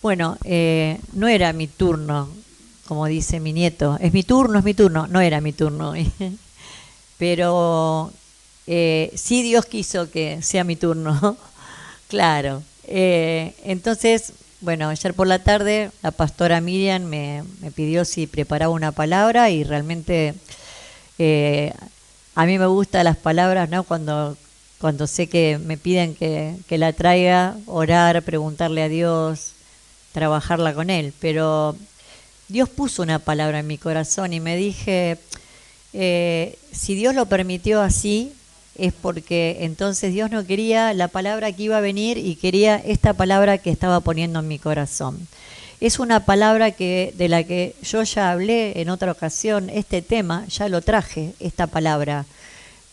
Bueno, no era mi turno, como dice mi nieto. Es mi turno. No era mi turno. Pero sí Dios quiso que sea mi turno. Claro. Entonces, bueno, ayer por la tarde la pastora Miriam me pidió si preparaba una palabra y realmente eh, a mí me gustan las palabras, ¿no? Cuando sé que me piden que la traiga, orar, preguntarle a Dios, trabajarla con Él. Pero Dios puso una palabra en mi corazón y me dije, si Dios lo permitió así, es porque entonces Dios no quería la palabra que iba a venir y quería esta palabra que estaba poniendo en mi corazón. Es una palabra de la que yo ya hablé en otra ocasión, este tema, ya lo traje, esta palabra,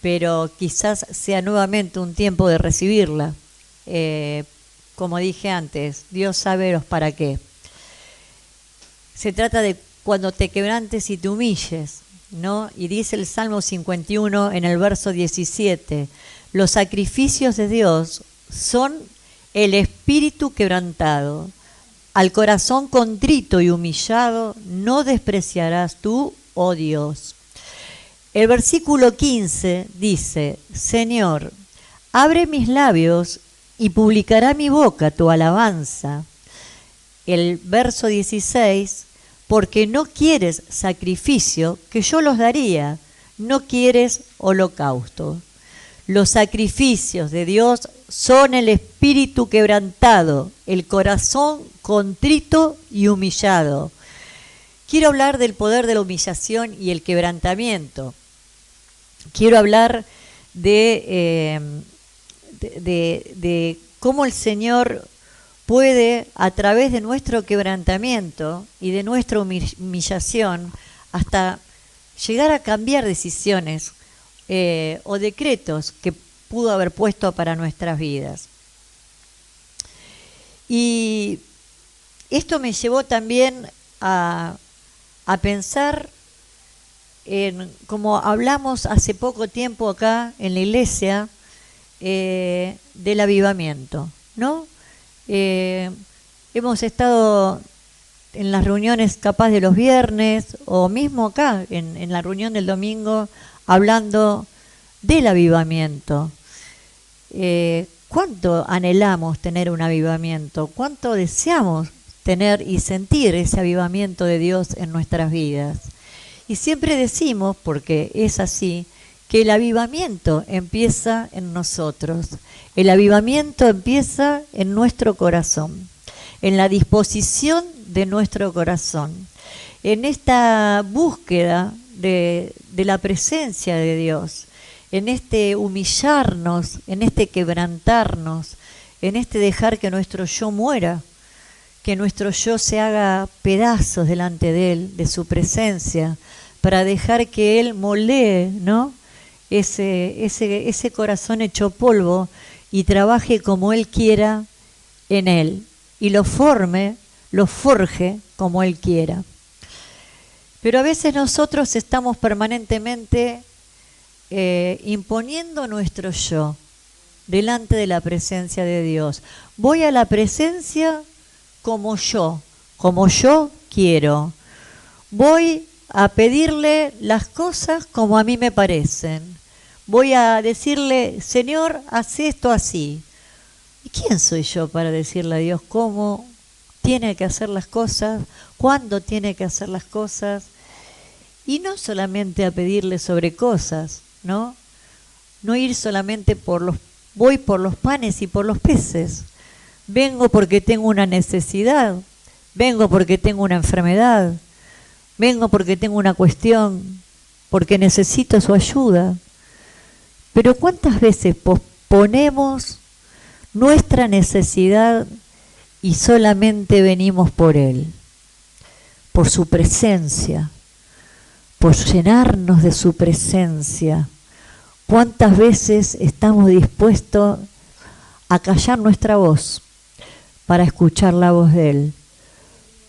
pero quizás sea nuevamente un tiempo de recibirla. Como dije antes, Dios sabe los para qué. Se trata de cuando te quebrantes y te humilles, ¿no? Y dice el Salmo 51 en el verso 17, los sacrificios de Dios son el espíritu quebrantado. Al corazón contrito y humillado no despreciarás tú, oh Dios. El versículo 15 dice, Señor, abre mis labios y publicará mi boca tu alabanza. El verso 16, porque no quieres sacrificio, que yo los daría, no quieres holocausto. Los sacrificios de Dios son el espíritu quebrantado, el corazón contrito y humillado. Quiero hablar del poder de la humillación y el quebrantamiento. Quiero hablar de cómo el Señor puede, a través de nuestro quebrantamiento y de nuestra humillación, hasta llegar a cambiar decisiones o decretos que pudo haber puesto para nuestras vidas. Y esto me llevó también a pensar en, como hablamos hace poco tiempo acá en la iglesia, del avivamiento, ¿no? Hemos estado en las reuniones capaz de los viernes o mismo acá en la reunión del domingo hablando del avivamiento. ¿Cuánto anhelamos tener un avivamiento? ¿Cuánto deseamos tener y sentir ese avivamiento de Dios en nuestras vidas? Y siempre decimos, porque es así, que el avivamiento empieza en nosotros. El avivamiento empieza en nuestro corazón, en la disposición de nuestro corazón, en esta búsqueda de la presencia de Dios, en este humillarnos, en este quebrantarnos, en este dejar que nuestro yo muera, que nuestro yo se haga pedazos delante de Él, de su presencia, para dejar que Él moldee, ¿no?, ese corazón hecho polvo y trabaje como Él quiera en Él y lo forme, lo forje como Él quiera. Pero a veces nosotros estamos permanentemente imponiendo nuestro yo delante de la presencia de Dios. Voy a la presencia como yo quiero. Voy a pedirle las cosas como a mí me parecen. Voy a decirle, Señor, haz esto así. ¿Y quién soy yo para decirle a Dios cómo tiene que hacer las cosas, cuándo tiene que hacer las cosas? Y no solamente a pedirle sobre cosas, ¿no? No ir solamente voy por los panes y por los peces. Vengo porque tengo una necesidad, vengo porque tengo una enfermedad, vengo porque tengo una cuestión, porque necesito su ayuda. Pero ¿cuántas veces posponemos nuestra necesidad y solamente venimos por Él? Por su presencia, por llenarnos de su presencia. ¿Cuántas veces estamos dispuestos a callar nuestra voz para escuchar la voz de Él?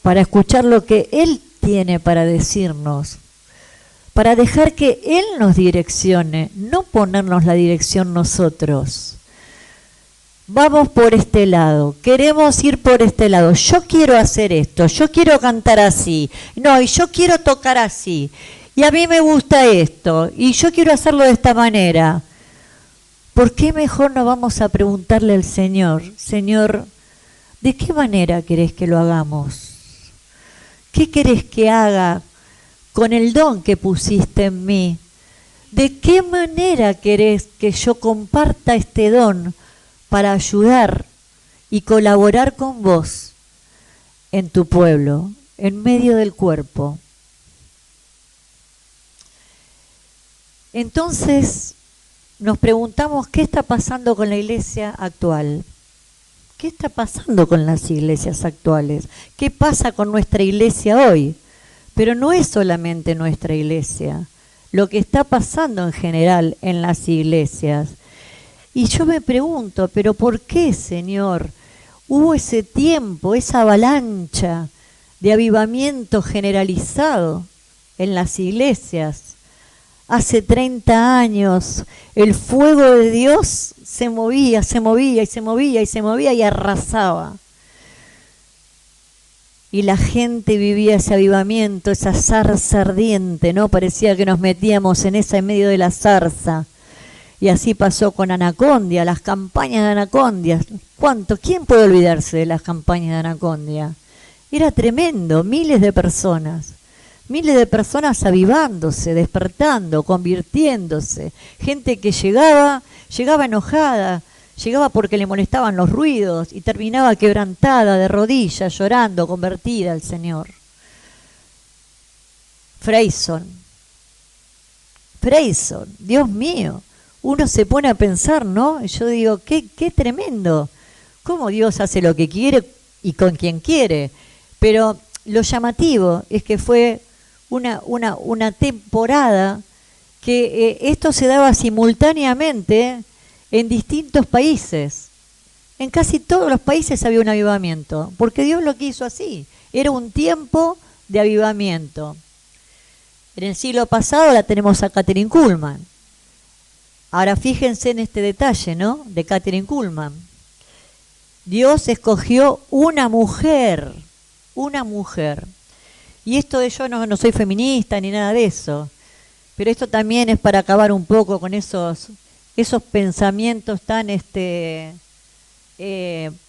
Para escuchar lo que Él tiene para decirnos, para dejar que Él nos direccione, no ponernos la dirección nosotros. vamos por este lado, queremos ir por este lado, yo quiero hacer esto, yo quiero cantar así, no, y yo quiero tocar así, y a mí me gusta esto, y yo quiero hacerlo de esta manera. ¿Por qué mejor no vamos a preguntarle al Señor, Señor, ¿de qué manera querés que lo hagamos? ¿Qué querés que haga con el don que pusiste en mí? ¿De qué manera querés que yo comparta este don para ayudar y colaborar con vos en tu pueblo, en medio del cuerpo? Entonces nos preguntamos qué está pasando con la iglesia actual. ¿Qué está pasando con las iglesias actuales? ¿Qué pasa con nuestra iglesia hoy? Pero no es solamente nuestra iglesia, lo que está pasando en general en las iglesias. Y yo me pregunto, ¿pero por qué, Señor, hubo ese tiempo, esa avalancha de avivamiento generalizado en las iglesias? Hace 30 años el fuego de Dios se movía, se movía y se movía y se movía y arrasaba. Y la gente vivía ese avivamiento, esa zarza ardiente, ¿no? Parecía que nos metíamos en medio de la zarza. Y así pasó con Anacondia, las campañas de Anacondia. ¿Cuánto? ¿Quién puede olvidarse de las campañas de Anacondia? Era tremendo, miles de personas avivándose, despertando, convirtiéndose. Gente que llegaba enojada, llegaba porque le molestaban los ruidos y terminaba quebrantada, de rodillas, llorando, convertida al Señor. Freyson, Dios mío, uno se pone a pensar, ¿no? Yo digo, qué tremendo, cómo Dios hace lo que quiere y con quien quiere. Pero lo llamativo es que fue una temporada que esto se daba simultáneamente en distintos países. En casi todos los países había un avivamiento, porque Dios lo quiso así. Era un tiempo de avivamiento. En el siglo pasado la tenemos a Kathryn Kuhlman. Ahora fíjense en este detalle, ¿no? De Kathryn Kuhlman. Dios escogió una mujer. Y esto de yo no soy feminista ni nada de eso, pero esto también es para acabar un poco con esos pensamientos tan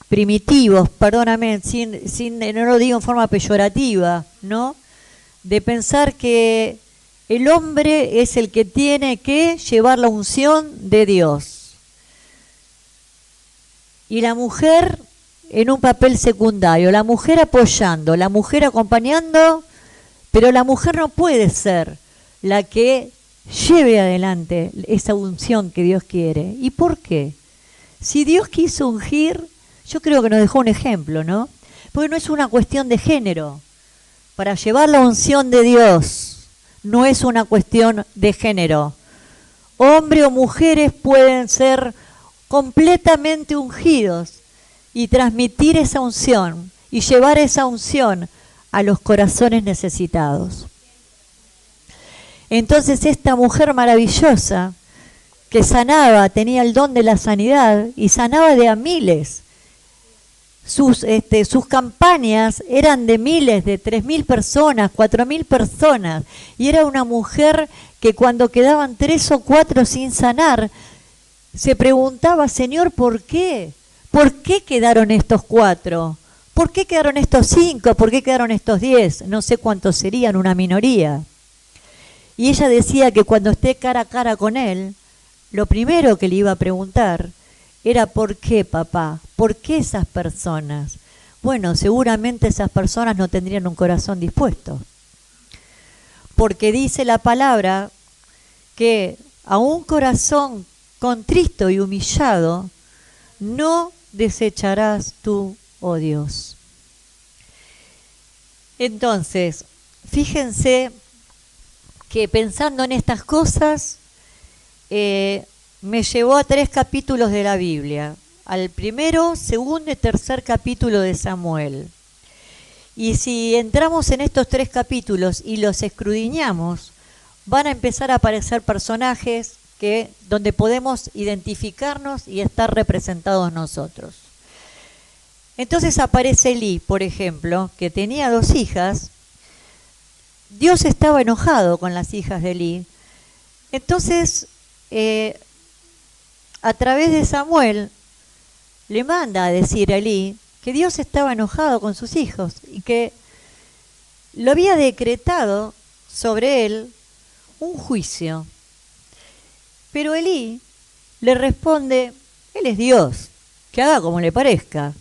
primitivos, perdóname, no lo digo en forma peyorativa, ¿no? De pensar que el hombre es el que tiene que llevar la unción de Dios y la mujer en un papel secundario, la mujer apoyando, la mujer acompañando, pero la mujer no puede ser la que lleve adelante esa unción que Dios quiere. ¿Y por qué? Si Dios quiso ungir, yo creo que nos dejó un ejemplo, ¿no? Porque no es una cuestión de género. Para llevar la unción de Dios no es una cuestión de género. Hombres o mujeres pueden ser completamente ungidos y transmitir esa unción y llevar esa unción a los corazones necesitados. Entonces esta mujer maravillosa que sanaba, tenía el don de la sanidad y sanaba de a miles. Sus campañas eran de miles, de 3.000 personas, 4.000 personas. Y era una mujer que cuando quedaban 3 o 4 sin sanar, se preguntaba, Señor, ¿por qué? ¿Por qué quedaron estos 4? ¿Por qué quedaron estos 5? ¿Por qué quedaron estos 10? No sé cuántos serían, una minoría. Y ella decía que cuando esté cara a cara con él, lo primero que le iba a preguntar era ¿por qué, papá? ¿Por qué esas personas? Bueno, seguramente esas personas no tendrían un corazón dispuesto. Porque dice la palabra que a un corazón contrito y humillado no desecharás tú, oh Dios. Entonces, fíjense que pensando en estas cosas, me llevó a 3 capítulos de la Biblia, al primero, segundo y tercer capítulo de Samuel. Y si entramos en estos 3 capítulos y los escudriñamos, van a empezar a aparecer personajes donde podemos identificarnos y estar representados nosotros. Entonces aparece Elí, por ejemplo, que tenía 2 hijas. Dios estaba enojado con las hijas de Elí. Entonces, a través de Samuel, le manda a decir a Elí que Dios estaba enojado con sus hijos y que lo había decretado sobre él un juicio. Pero Elí le responde, él es Dios, que haga como le parezca.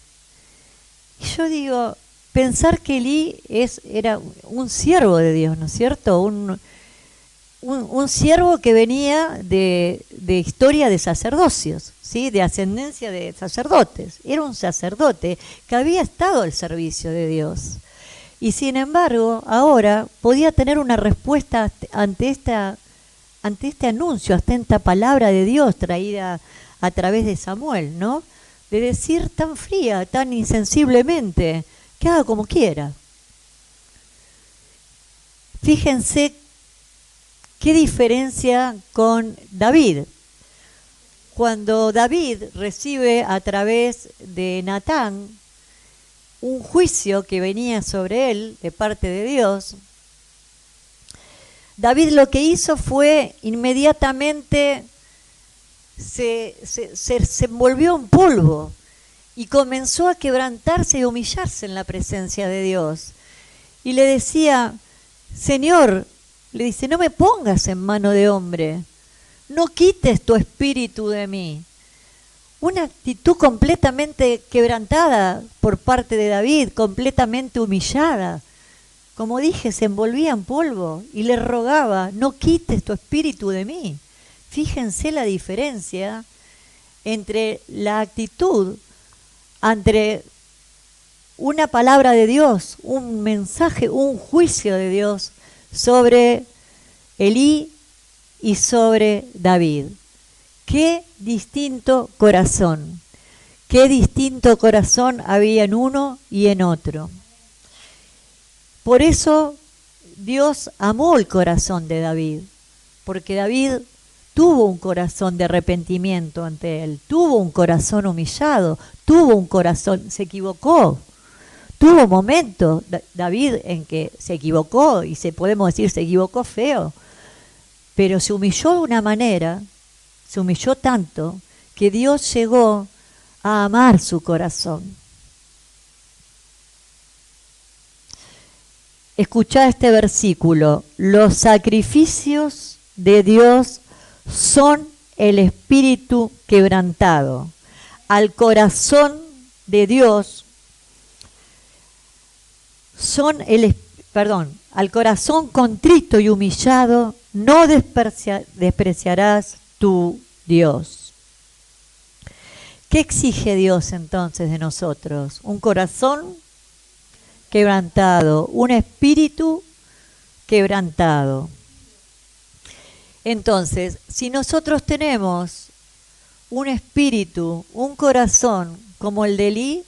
Y yo digo, pensar que Elí era un siervo de Dios, ¿no es cierto? Un siervo que venía de historia de sacerdocios, ¿sí? De ascendencia de sacerdotes. Era un sacerdote que había estado al servicio de Dios. Y sin embargo, ahora podía tener una respuesta ante este anuncio, ante esta palabra de Dios traída a través de Samuel, ¿no? De decir tan fría, tan insensiblemente, que haga como quiera. Fíjense qué diferencia con David. Cuando David recibe a través de Natán un juicio que venía sobre él de parte de Dios, David lo que hizo fue inmediatamente se envolvió en polvo y comenzó a quebrantarse y humillarse en la presencia de Dios. Y le decía, Señor, le dice, no me pongas en mano de hombre, no quites tu espíritu de mí. Una actitud completamente quebrantada por parte de David, completamente humillada. Como dije, se envolvía en polvo y le rogaba, no quites tu espíritu de mí. Fíjense la diferencia entre la actitud ante una palabra de Dios, un mensaje, un juicio de Dios sobre Elí y sobre David. Qué distinto corazón había en uno y en otro. Por eso Dios amó el corazón de David, porque David tuvo un corazón de arrepentimiento ante él, tuvo un corazón humillado, tuvo un corazón, se equivocó. Tuvo momentos, David, en que se equivocó, y podemos decir, se equivocó feo, pero se humilló de una manera, se humilló tanto, que Dios llegó a amar su corazón. Escuchá este versículo, los sacrificios de Dios son el espíritu quebrantado. Al corazón de Dios al corazón contrito y humillado no despreciarás tu Dios. ¿Qué exige Dios entonces de nosotros? Un corazón quebrantado, un espíritu quebrantado. Entonces, si nosotros tenemos un espíritu, un corazón como el de Elí,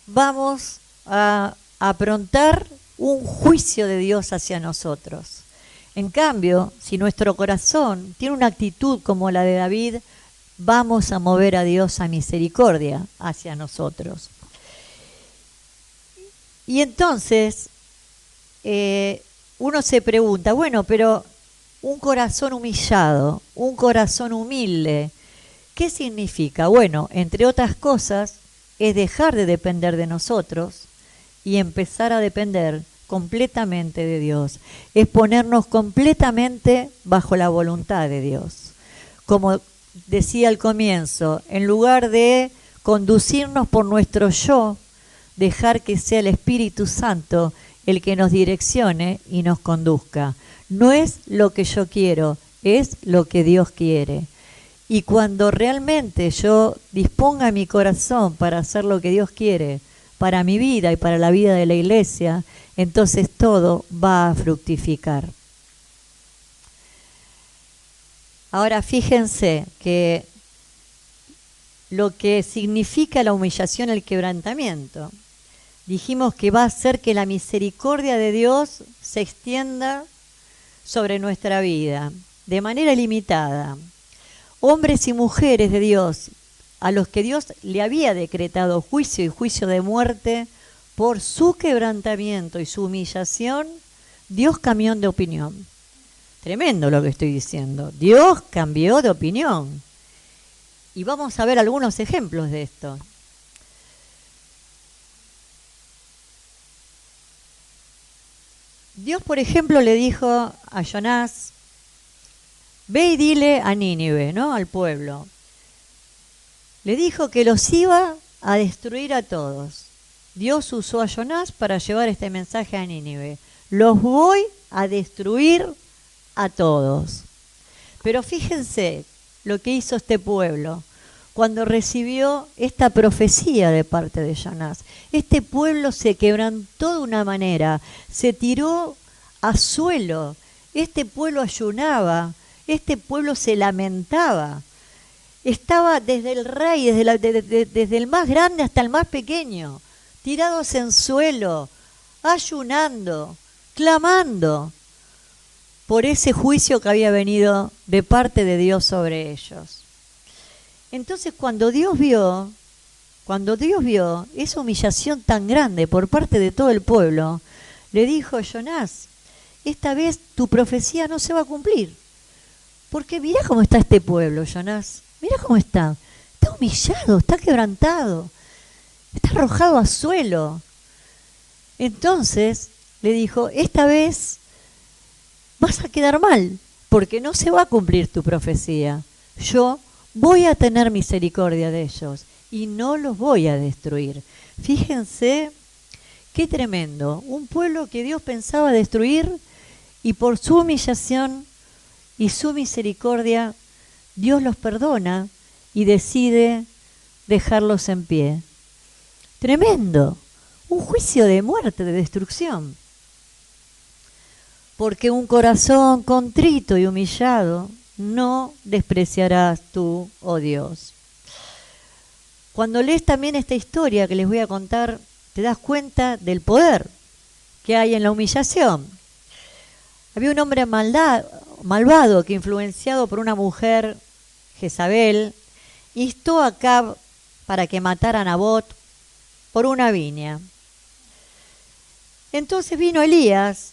vamos a aprontar un juicio de Dios hacia nosotros. En cambio, si nuestro corazón tiene una actitud como la de David, vamos a mover a Dios a misericordia hacia nosotros. Y entonces uno se pregunta, bueno, pero un corazón humillado, un corazón humilde, ¿qué significa? Bueno, entre otras cosas, es dejar de depender de nosotros y empezar a depender completamente de Dios. Es ponernos completamente bajo la voluntad de Dios. Como decía al comienzo, en lugar de conducirnos por nuestro yo, dejar que sea el Espíritu Santo el que nos direccione y nos conduzca. No es lo que yo quiero, es lo que Dios quiere. Y cuando realmente yo disponga mi corazón para hacer lo que Dios quiere, para mi vida y para la vida de la iglesia, entonces todo va a fructificar. Ahora fíjense que lo que significa la humillación, el quebrantamiento, dijimos que va a hacer que la misericordia de Dios se extienda sobre nuestra vida de manera ilimitada. hombres y mujeres de Dios, a los que Dios le había decretado juicio y juicio de muerte, por su quebrantamiento y su humillación, Dios cambió de opinión. Tremendo lo que estoy diciendo. Dios cambió de opinión. Y vamos a ver algunos ejemplos de esto. Dios, por ejemplo, le dijo a Jonás, ve y dile a Nínive, ¿no? Al pueblo. Le dijo que los iba a destruir a todos. Dios usó a Jonás para llevar este mensaje a Nínive. Los voy a destruir a todos. Pero fíjense lo que hizo este pueblo cuando recibió esta profecía de parte de Jonás. Este pueblo se quebrantó de una manera, se tiró a suelo, este pueblo ayunaba, este pueblo se lamentaba. Estaba desde el rey, desde el más grande hasta el más pequeño, tirados en suelo, ayunando, clamando por ese juicio que había venido de parte de Dios sobre ellos. Entonces cuando Dios vio esa humillación tan grande por parte de todo el pueblo, le dijo a Jonás, esta vez tu profecía no se va a cumplir. Porque mirá cómo está este pueblo, Jonás. Mirá cómo está. Está humillado, está quebrantado, está arrojado a suelo. Entonces le dijo, esta vez vas a quedar mal, porque no se va a cumplir tu profecía. Yo voy a tener misericordia de ellos y no los voy a destruir. Fíjense qué tremendo. Un pueblo que Dios pensaba destruir y por su humillación y su misericordia, Dios los perdona y decide dejarlos en pie. Tremendo. Un juicio de muerte, de destrucción. Porque un corazón contrito y humillado no despreciarás tú, oh Dios. Cuando lees también esta historia que les voy a contar, te das cuenta del poder que hay en la humillación. Había un hombre malvado que, influenciado por una mujer, Jezabel, instó a Acab para que matara a Nabot por una viña. Entonces vino Elías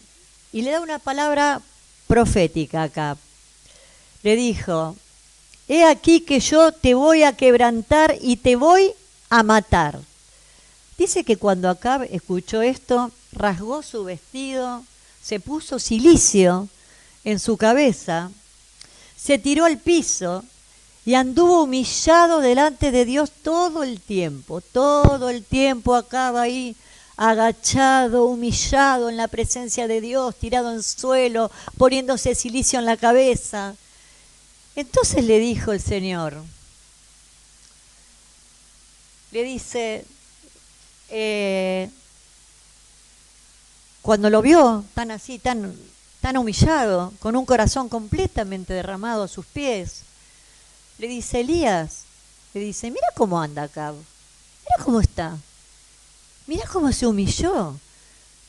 y le da una palabra profética a Acab. Le dijo, he aquí que yo te voy a quebrantar y te voy a matar. Dice que cuando Acab escuchó esto, rasgó su vestido, se puso cilicio en su cabeza, se tiró al piso y anduvo humillado delante de Dios todo el tiempo Acab ahí agachado, humillado en la presencia de Dios, tirado en suelo, poniéndose cilicio en la cabeza. Entonces le dijo el Señor, le dice, cuando lo vio tan así, tan humillado, con un corazón completamente derramado a sus pies, le dice, Elías, le dice, mira cómo anda Acab, mira cómo está, mira cómo se humilló,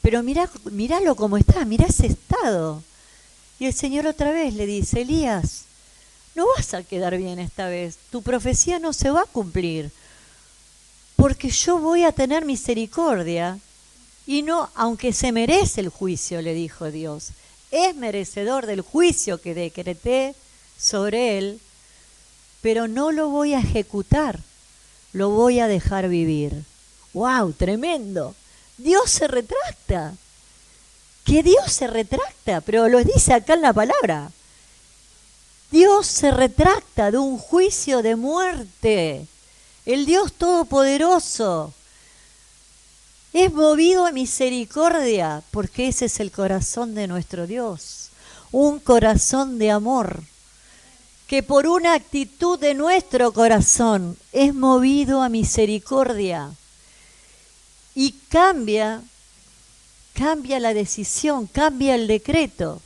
pero míralo cómo está, mira ese estado. Y el Señor otra vez le dice, Elías, no vas a quedar bien esta vez, tu profecía no se va a cumplir, porque yo voy a tener misericordia, y no, aunque se merece el juicio, le dijo Dios, es merecedor del juicio que decreté sobre él, pero no lo voy a ejecutar, lo voy a dejar vivir. ¡Wow! Tremendo. Dios se retracta. Que Dios se retracta, pero lo dice acá en la palabra. Dios se retracta de un juicio de muerte. El Dios Todopoderoso es movido a misericordia, porque ese es el corazón de nuestro Dios. Un corazón de amor, que por una actitud de nuestro corazón es movido a misericordia. Y cambia la decisión, cambia el decreto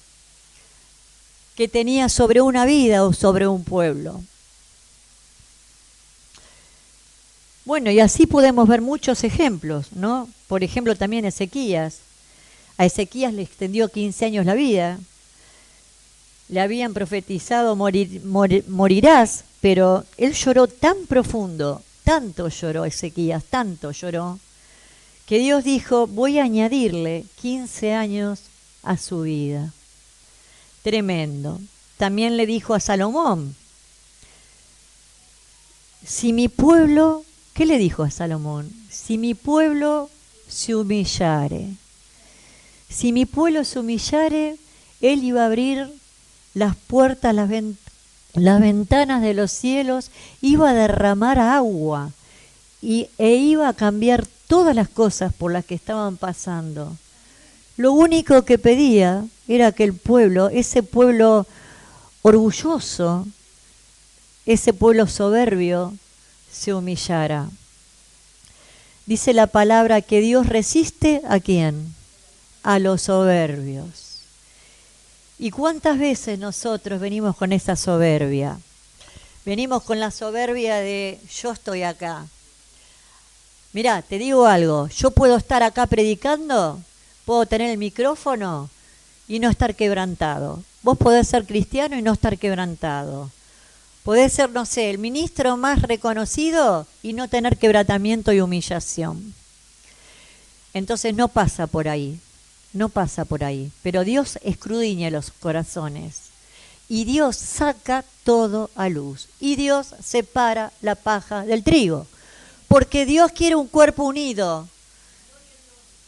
que tenía sobre una vida o sobre un pueblo. Bueno, y así podemos ver muchos ejemplos, ¿no? Por ejemplo, también Ezequías. A Ezequías le extendió 15 años la vida. le habían profetizado morirás, pero él lloró tan profundo, tanto lloró Ezequías, tanto lloró, que Dios dijo, voy a añadirle 15 años a su vida. Tremendo. También le dijo a Salomón, si mi pueblo, ¿qué le dijo a Salomón? Si mi pueblo se humillare, si mi pueblo se humillare, él iba a abrir las puertas, las ventanas de los cielos, iba a derramar agua e iba a cambiar todas las cosas por las que estaban pasando. Lo único que pedía era que el pueblo, ese pueblo orgulloso, ese pueblo soberbio, se humillara. Dice la palabra que Dios resiste ¿a quién? A los soberbios. ¿Y cuántas veces nosotros venimos con esa soberbia? Venimos con la soberbia de yo estoy acá. Mirá, te digo algo, yo puedo estar acá predicando, puedo tener el micrófono y no estar quebrantado. Vos podés ser cristiano y no estar quebrantado. Podés ser, no sé, el ministro más reconocido y no tener quebrantamiento y humillación. Entonces no pasa por ahí, no pasa por ahí. Pero Dios escudriña los corazones y Dios saca todo a luz y Dios separa la paja del trigo. Porque Dios quiere un cuerpo unido.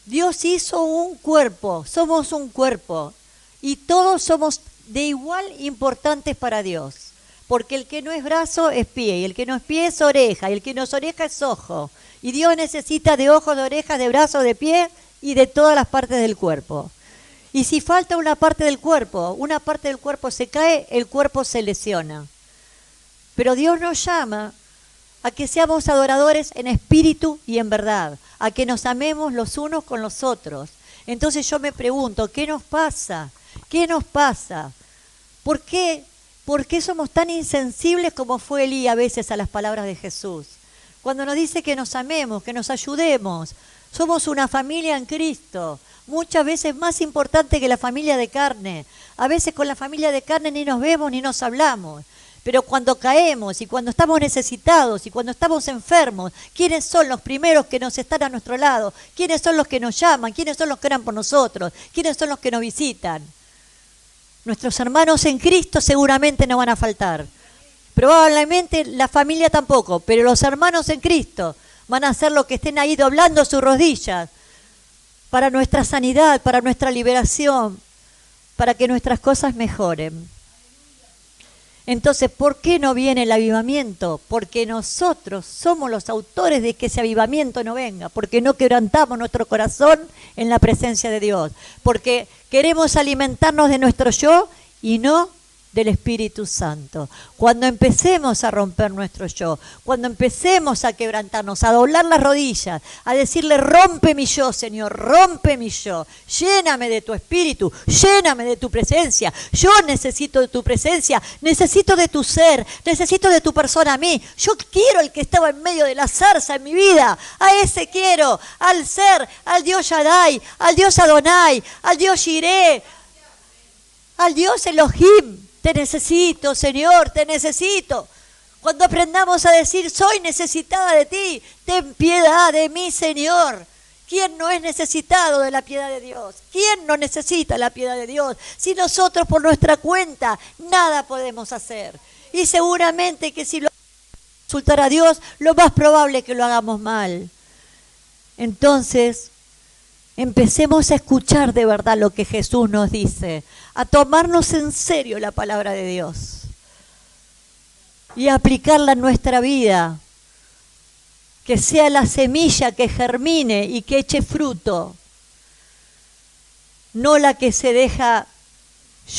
Dios hizo un cuerpo, somos un cuerpo y todos somos de igual importantes para Dios. Porque el que no es brazo es pie, y el que no es pie es oreja, y el que no es oreja es ojo. Y Dios necesita de ojos, de orejas, de brazos, de pie y de todas las partes del cuerpo. Y si falta una parte del cuerpo se cae, el cuerpo se lesiona. Pero Dios nos llama a que seamos adoradores en espíritu y en verdad, a que nos amemos los unos con los otros. Entonces yo me pregunto, ¿qué nos pasa? ¿Qué nos pasa? ¿Por qué somos tan insensibles como fue Elí a veces a las palabras de Jesús? Cuando nos dice que nos amemos, que nos ayudemos, somos una familia en Cristo, muchas veces más importante que la familia de carne. A veces con la familia de carne ni nos vemos ni nos hablamos. Pero cuando caemos y cuando estamos necesitados y cuando estamos enfermos, ¿quiénes son los primeros que nos están a nuestro lado? ¿Quiénes son los que nos llaman? ¿Quiénes son los que oran por nosotros? ¿Quiénes son los que nos visitan? Nuestros hermanos en Cristo seguramente no van a faltar. Probablemente la familia tampoco, pero los hermanos en Cristo van a ser los que estén ahí doblando sus rodillas para nuestra sanidad, para nuestra liberación, para que nuestras cosas mejoren. Entonces, ¿por qué no viene el avivamiento? Porque nosotros somos los autores de que ese avivamiento no venga, porque no quebrantamos nuestro corazón en la presencia de Dios, porque queremos alimentarnos de nuestro yo y no del Espíritu Santo. Cuando empecemos a romper nuestro yo, cuando empecemos a quebrantarnos, a doblar las rodillas, a decirle, rompe mi yo, Señor, rompe mi yo, lléname de tu Espíritu, lléname de tu presencia, yo necesito de tu presencia, necesito de tu ser, necesito de tu persona a mí, yo quiero el que estaba en medio de la zarza en mi vida, a ese quiero, al ser, al Dios Shaddai, al Dios Adonai, al Dios Jireh, al Dios Elohim. Te necesito, Señor, te necesito. Cuando aprendamos a decir, soy necesitada de ti, ten piedad de mí, Señor. ¿Quién no es necesitado de la piedad de Dios? ¿Quién no necesita la piedad de Dios? Si nosotros por nuestra cuenta nada podemos hacer. Y seguramente que si lo consultar a Dios, lo más probable es que lo hagamos mal. Entonces, empecemos a escuchar de verdad lo que Jesús nos dice, a tomarnos en serio la palabra de Dios y a aplicarla en nuestra vida, que sea la semilla que germine y que eche fruto, no la que se deja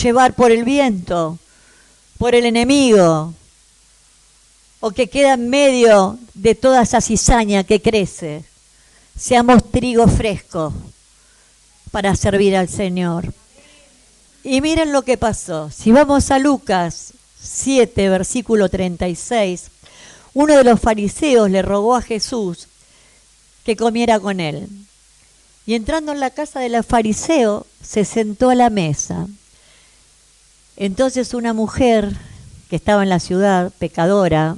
llevar por el viento, por el enemigo, o que queda en medio de toda esa cizaña que crece. Seamos trigo fresco para servir al Señor. Y miren lo que pasó. Si vamos a Lucas 7, versículo 36, uno de los fariseos le rogó a Jesús que comiera con él. Y entrando en la casa del fariseo, se sentó a la mesa. Entonces una mujer que estaba en la ciudad, pecadora,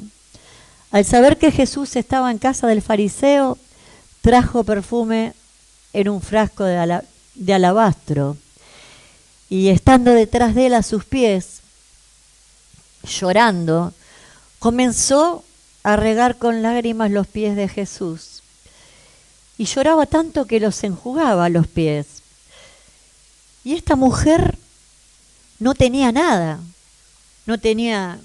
al saber que Jesús estaba en casa del fariseo, trajo perfume en un frasco de alabastro, y estando detrás de él a sus pies, llorando, comenzó a regar con lágrimas los pies de Jesús. Y lloraba tanto que los enjugaba los pies. Y esta mujer no tenía nada, no tenía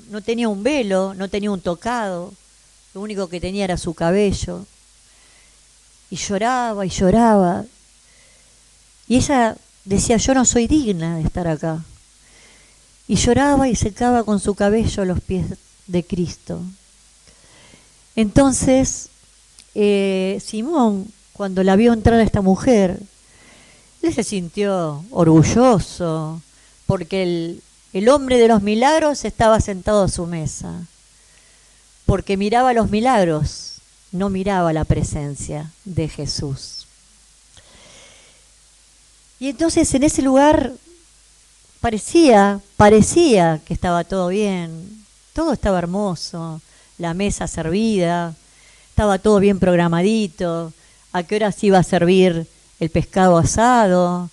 un velo, no tenía un tocado, lo único que tenía era su cabello. Y lloraba y lloraba. Y ella decía, yo no soy digna de estar acá. Y lloraba y secaba con su cabello los pies de Cristo. Entonces, Simón, cuando la vio entrar a esta mujer, él se sintió orgulloso, porque el hombre de los milagros estaba sentado a su mesa, porque miraba los milagros, no miraba la presencia de Jesús. Y entonces en ese lugar parecía que estaba todo bien, todo estaba hermoso, la mesa servida, estaba todo bien programadito, a qué horas iba a servir el pescado asado,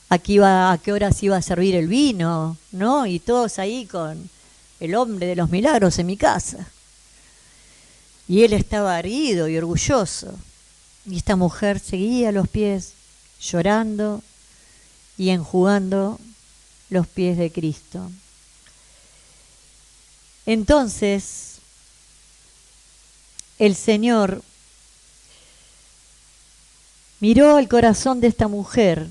a qué horas iba a servir el vino, ¿no? Y todos ahí con el hombre de los milagros en mi casa. Y él estaba erguido y orgulloso. Y esta mujer seguía a los pies, llorando y enjugando los pies de Cristo. Entonces, el Señor miró el corazón de esta mujer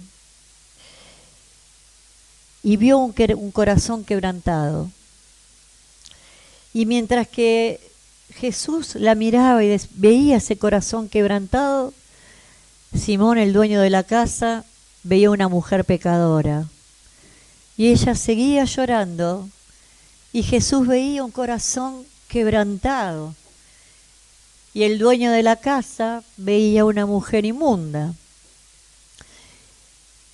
y vio un corazón quebrantado. Y mientras que Jesús la miraba y veía ese corazón quebrantado, Simón, el dueño de la casa, veía una mujer pecadora. Y ella seguía llorando y Jesús veía un corazón quebrantado. Y el dueño de la casa veía una mujer inmunda.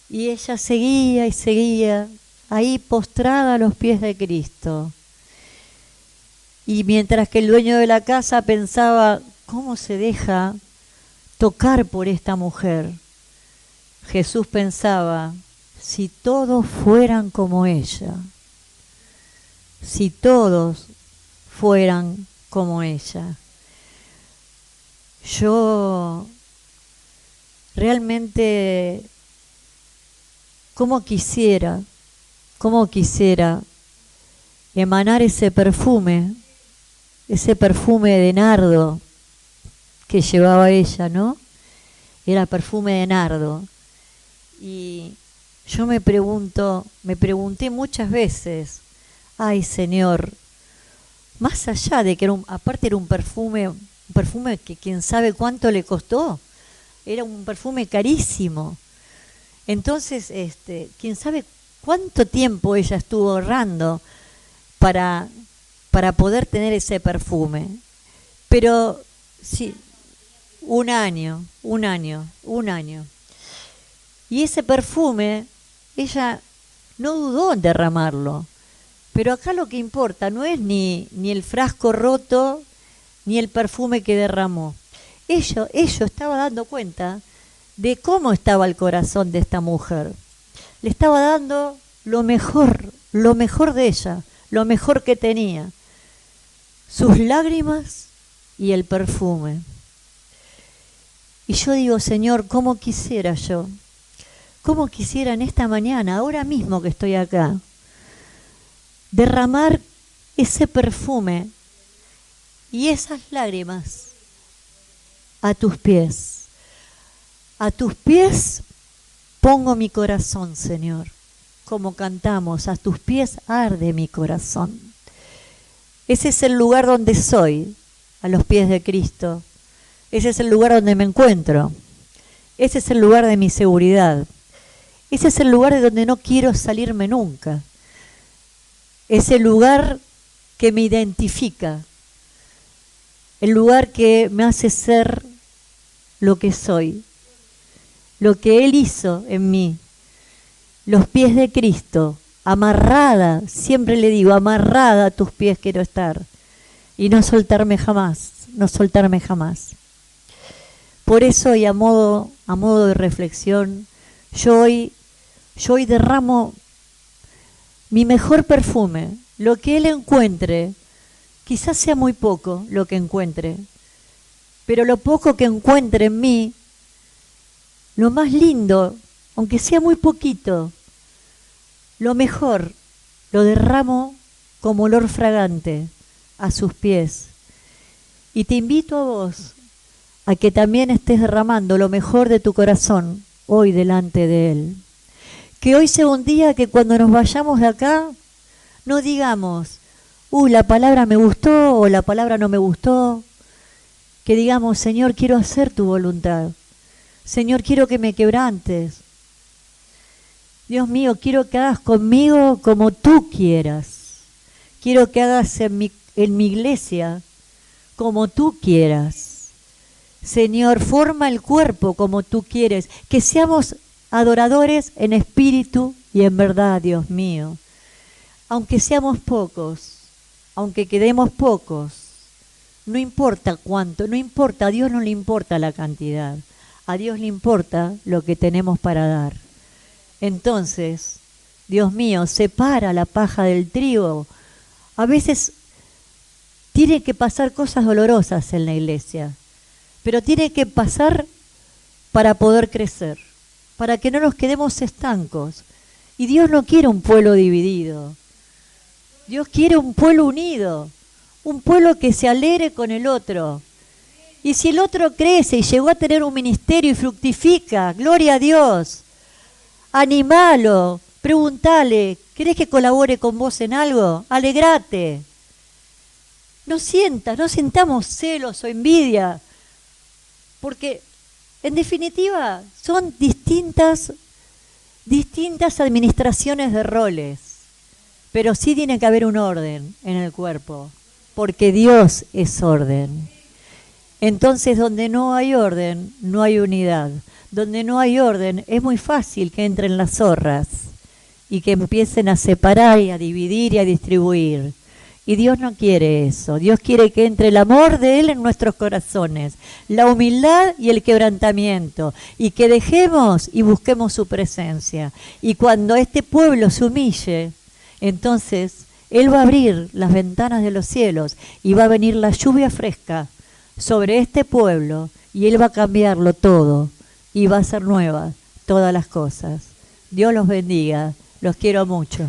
Y ella seguía y seguía ahí postrada a los pies de Cristo. Y mientras que el dueño de la casa pensaba, ¿cómo se deja tocar por esta mujer? Jesús pensaba, si todos fueran como ella, si todos fueran como ella. Yo realmente, cómo quisiera emanar ese perfume de nardo que llevaba ella, ¿no? Era perfume de nardo. Y yo me pregunté muchas veces, ay Señor, más allá de que aparte era un perfume que quién sabe cuánto le costó, era un perfume carísimo. Entonces, quién sabe cuánto tiempo ella estuvo ahorrando para poder tener ese perfume. Pero sí, un año. Y ese perfume, ella no dudó en derramarlo. Pero acá lo que importa no es ni el frasco roto, ni el perfume que derramó. Ella estaba dando cuenta de cómo estaba el corazón de esta mujer. Le estaba dando lo mejor de ella, lo mejor que tenía. Sus lágrimas y el perfume. Y yo digo, Señor, ¿cómo quisiera en esta mañana, ahora mismo que estoy acá, derramar ese perfume y esas lágrimas a tus pies? A tus pies pongo mi corazón, Señor. Como cantamos, a tus pies arde mi corazón. Ese es el lugar donde soy, a los pies de Cristo. Ese es el lugar donde me encuentro. Ese es el lugar de mi seguridad. Ese es el lugar de donde no quiero salirme nunca. Es el lugar que me identifica. El lugar que me hace ser lo que soy. Lo que Él hizo en mí. Los pies de Cristo amarrada, siempre le digo, amarrada a tus pies quiero estar y no soltarme jamás, no soltarme jamás. Por eso y a modo de reflexión, yo hoy derramo mi mejor perfume, lo que Él encuentre, quizás sea muy poco lo que encuentre, pero lo poco que encuentre en mí, lo más lindo, aunque sea muy poquito, lo mejor, lo derramo como olor fragante a sus pies. Y te invito a vos a que también estés derramando lo mejor de tu corazón hoy delante de Él. Que hoy sea un día que cuando nos vayamos de acá, no digamos, la palabra me gustó o la palabra no me gustó. Que digamos, Señor, quiero hacer tu voluntad. Señor, quiero que me quebrantes. Dios mío, quiero que hagas conmigo como tú quieras. Quiero que hagas en mi iglesia como tú quieras. Señor, forma el cuerpo como tú quieres. Que seamos adoradores en espíritu y en verdad, Dios mío. Aunque seamos pocos, aunque quedemos pocos, no importa cuánto, no importa, a Dios no le importa la cantidad. A Dios le importa lo que tenemos para dar. Entonces, Dios mío, separa la paja del trigo. A veces tiene que pasar cosas dolorosas en la iglesia, pero tiene que pasar para poder crecer, para que no nos quedemos estancos. Y Dios no quiere un pueblo dividido. Dios quiere un pueblo unido, un pueblo que se alegre con el otro. Y si el otro crece y llegó a tener un ministerio y fructifica, gloria a Dios, animalo, preguntale, ¿querés que colabore con vos en algo? Alegrate. No sintamos celos o envidia, porque en definitiva son distintas administraciones de roles, pero sí tiene que haber un orden en el cuerpo, porque Dios es orden. Entonces, donde no hay orden, no hay unidad. Donde no hay orden, es muy fácil que entren las zorras y que empiecen a separar y a dividir y a distribuir. Y Dios no quiere eso. Dios quiere que entre el amor de Él en nuestros corazones, la humildad y el quebrantamiento, y que dejemos y busquemos su presencia. Y cuando este pueblo se humille, entonces Él va a abrir las ventanas de los cielos y va a venir la lluvia fresca sobre este pueblo, y Él va a cambiarlo todo y va a hacer nuevas todas las cosas. Dios los bendiga, los quiero mucho.